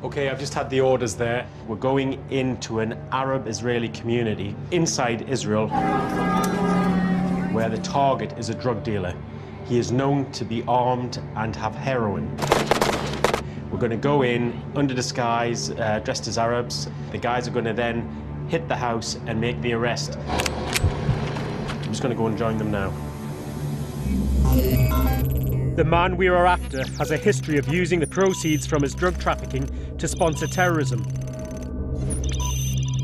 Okay, I've just had the orders there. We're going into an Arab-Israeli community inside Israel where the target is a drug dealer. He is known to be armed and have heroin. We're going to go in under disguise, dressed as Arabs. The guys are going to then hit the house and make the arrest. I'm just going to go and join them now. The man we are after has a history of using the proceeds from his drug trafficking to sponsor terrorism.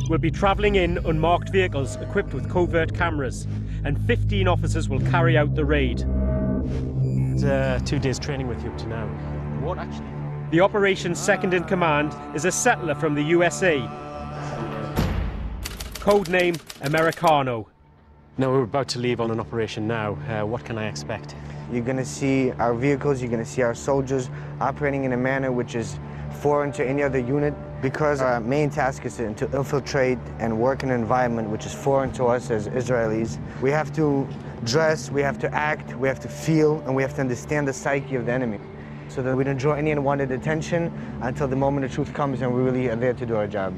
We'll be travelling in unmarked vehicles equipped with covert cameras, and 15 officers will carry out the raid. It's 2 days training with you up to now. What actually? The operation's second in command is a settler from the USA. Codename Americano. No, we're about to leave on an operation now. What can I expect? You're going to see our vehicles, you're going to see our soldiers operating in a manner which is foreign to any other unit, because our main task is to infiltrate and work in an environment which is foreign to us as Israelis. We have to dress, we have to act, we have to feel, and we have to understand the psyche of the enemy, so that we don't draw any unwanted attention until the moment of truth comes and we really are there to do our job.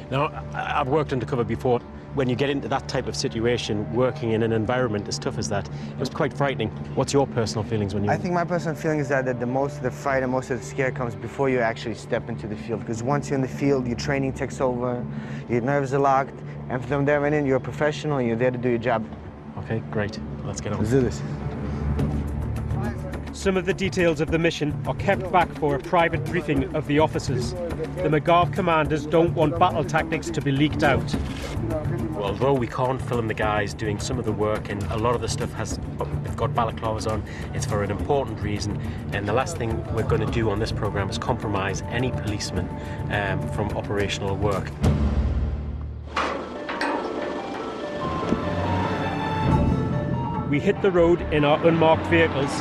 Now, I've worked undercover before. When you get into that type of situation, working in an environment as tough as that, it was quite frightening. What's your personal feelings when you... I think my personal feeling is that the most of the fight and most of the scare comes before you actually step into the field. Because once you're in the field, your training takes over, your nerves are locked, and from there on in, you're a professional and you're there to do your job. Okay, great. Let's get on. Let's do this. Some of the details of the mission are kept back for a private briefing of the officers. The Magav commanders don't want battle tactics to be leaked out. Well, although we can't film the guys doing some of the work, and a lot of the stuff they've got balaclavas on, it's for an important reason. And the last thing we're going to do on this program is compromise any policeman from operational work. We hit the road in our unmarked vehicles.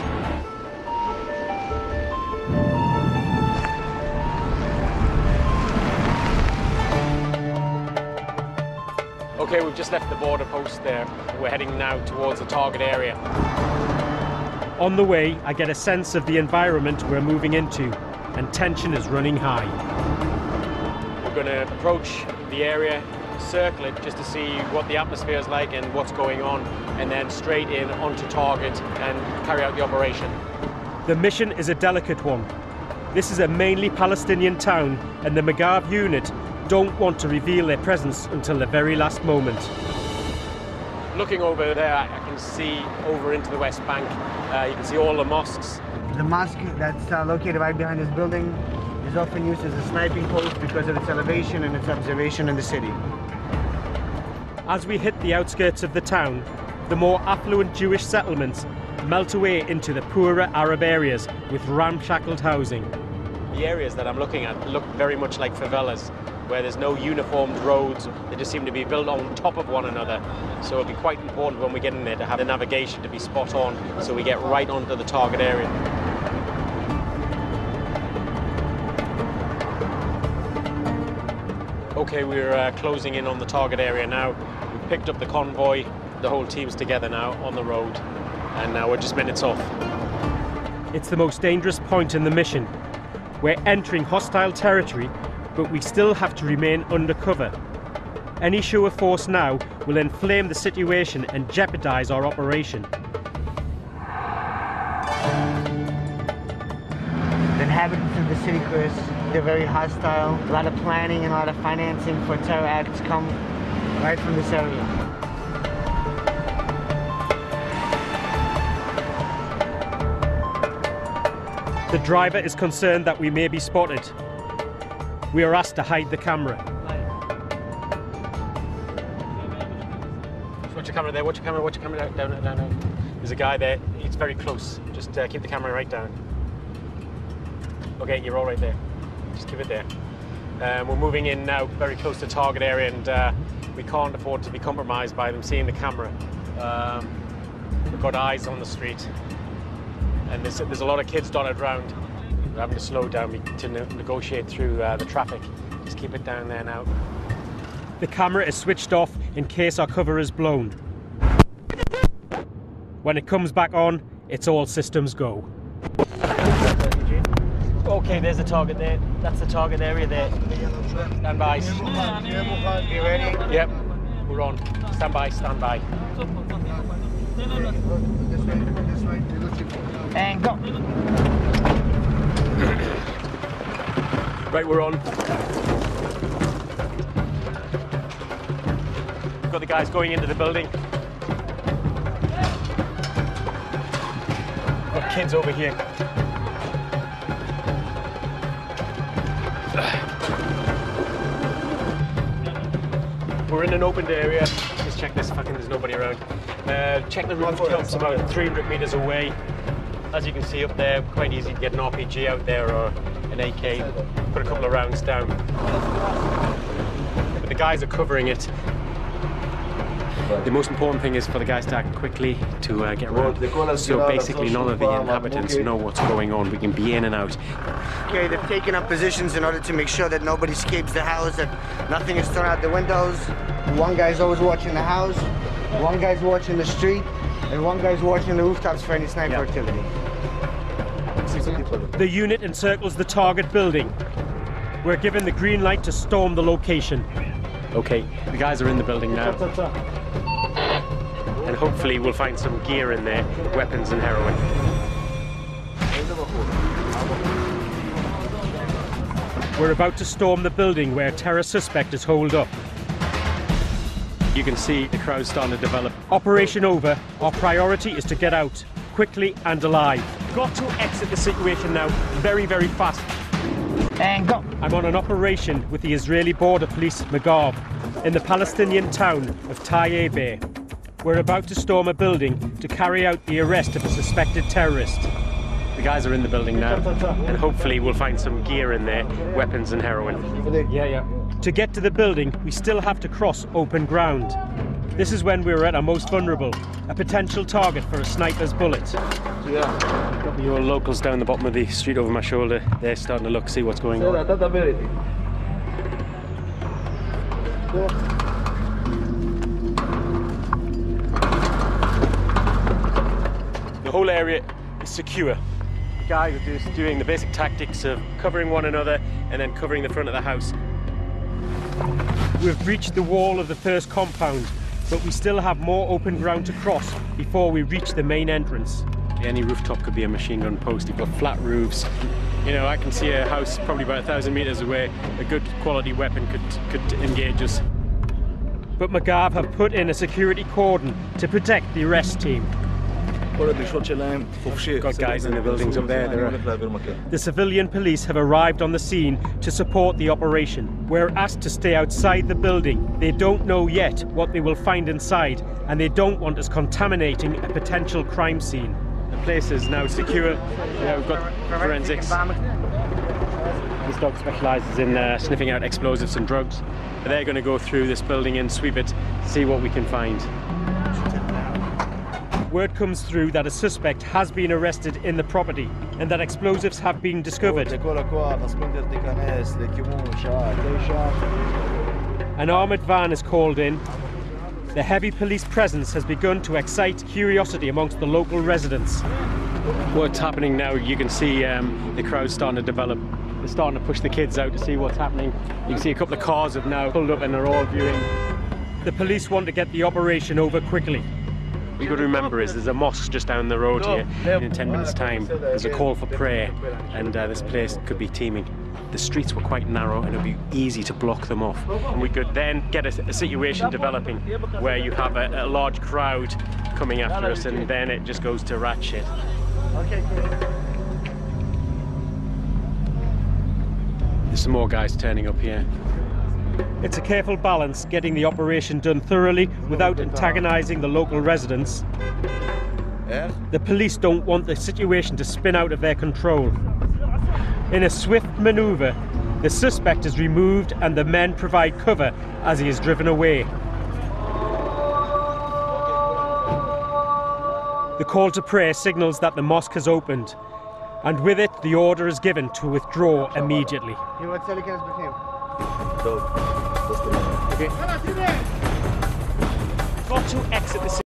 Okay, we've just left the border post there. We're heading now towards the target area. On the way, I get a sense of the environment we're moving into, and tension is running high. We're going to approach the area, circle it just to see what the atmosphere is like and what's going on, and then straight in onto target and carry out the operation. The mission is a delicate one. This is a mainly Palestinian town, and the Magav unit don't want to reveal their presence until the very last moment. Looking over there, I can see over into the West Bank. You can see all the mosques. The mosque that's located right behind this building is often used as a sniping post because of its elevation and its observation in the city. As we hit the outskirts of the town, the more affluent Jewish settlements melt away into the poorer Arab areas with ramshackled housing. The areas that I'm looking at look very much like favelas, where there's no uniformed roads. They just seem to be built on top of one another. So it'll be quite important when we get in there to have the navigation to be spot on, so we get right onto the target area. Okay, we're closing in on the target area now. We've picked up the convoy. The whole team's together now on the road, and now we're just minutes off. It's the most dangerous point in the mission. We're entering hostile territory, but we still have to remain undercover. Any show of force now will inflame the situation and jeopardize our operation. The inhabitants of the city, Chris, they're very hostile. A lot of planning and a lot of financing for terror acts come right from this area. The driver is concerned that we may be spotted. We are asked to hide the camera. Watch your camera there, watch your camera, down. There's a guy there, he's very close. Just keep the camera right down. Okay, you're all right there. Just keep it there. We're moving in now, very close to target area, and we can't afford to be compromised by them seeing the camera. We've got eyes on the street, and there's a lot of kids dotted around. We're having to slow down to negotiate through the traffic. Just keep it down there now. The camera is switched off in case our cover is blown. When it comes back on, it's all systems go. Okay, there's the target there. That's the target area there. Stand by. You ready? Yep, we're on. Stand by, stand by. And go. Right, we're on. We've got the guys going into the building. We've got kids over here. We're in an opened area. Just check this, there's nobody around. Check the rooftops about 300 meters away. As you can see up there, quite easy to get an RPG out there or an AK. Put a couple of rounds down. But the guys are covering it. The most important thing is for the guys to act quickly to get around. So basically none of the inhabitants know what's going on. We can be in and out. Okay, they've taken up positions in order to make sure that nobody escapes the house, that nothing is thrown out the windows. One guy's always watching the house, one guy's watching the street, and one guy's watching the rooftops for any sniper activity. The unit encircles the target building. We're given the green light to storm the location. Okay, the guys are in the building now. And hopefully we'll find some gear in there, weapons and heroin. We're about to storm the building where a terror suspect is holed up. You can see the crowd starting to develop. Operation over. Our priority is to get out, quickly and alive. Got to exit the situation now, very, very fast. And go. I'm on an operation with the Israeli border police, Magav, in the Palestinian town of Tayebe. We're about to storm a building to carry out the arrest of a suspected terrorist. The guys are in the building now, and hopefully we'll find some gear in there, weapons and heroin. Yeah. To get to the building, we still have to cross open ground. This is when we're at our most vulnerable, a potential target for a sniper's bullet. Got your locals down the bottom of the street over my shoulder. They're starting to look, see what's going on. The whole area is secure. The guys are just doing the basic tactics of covering one another and then covering the front of the house. We've reached the wall of the first compound, but we still have more open ground to cross before we reach the main entrance. Any rooftop could be a machine gun post. You've got flat roofs. You know, I can see a house probably about 1,000 meters away. A good quality weapon could engage us. But Magav have put in a security cordon to protect the arrest team. Got guys in the buildings up there. The civilian police have arrived on the scene to support the operation. We're asked to stay outside the building. They don't know yet what they will find inside, and they don't want us contaminating a potential crime scene. The place is now secure. Yeah, we've got forensics. This dog specialises in sniffing out explosives and drugs. They're going to go through this building and sweep it, see what we can find. Word comes through that a suspect has been arrested in the property and that explosives have been discovered. An armoured van is called in. The heavy police presence has begun to excite curiosity amongst the local residents. What's happening now, you can see the crowd starting to develop. They're starting to push the kids out to see what's happening. You can see a couple of cars have now pulled up and they're all viewing. The police want to get the operation over quickly. What you've got to remember is there's a mosque just down the road here. In 10 minutes' time, there's a call for prayer, and this place could be teeming. The streets were quite narrow, and it would be easy to block them off. And we could then get a situation developing where you have a large crowd coming after us, and then it just goes to rat shit. There's some more guys turning up here. It's a careful balance getting the operation done thoroughly without antagonising the local residents. The police don't want the situation to spin out of their control. In a swift manoeuvre, the suspect is removed and the men provide cover as he is driven away. The call to prayer signals that the mosque has opened, and with it the order is given to withdraw immediately. Got to exit the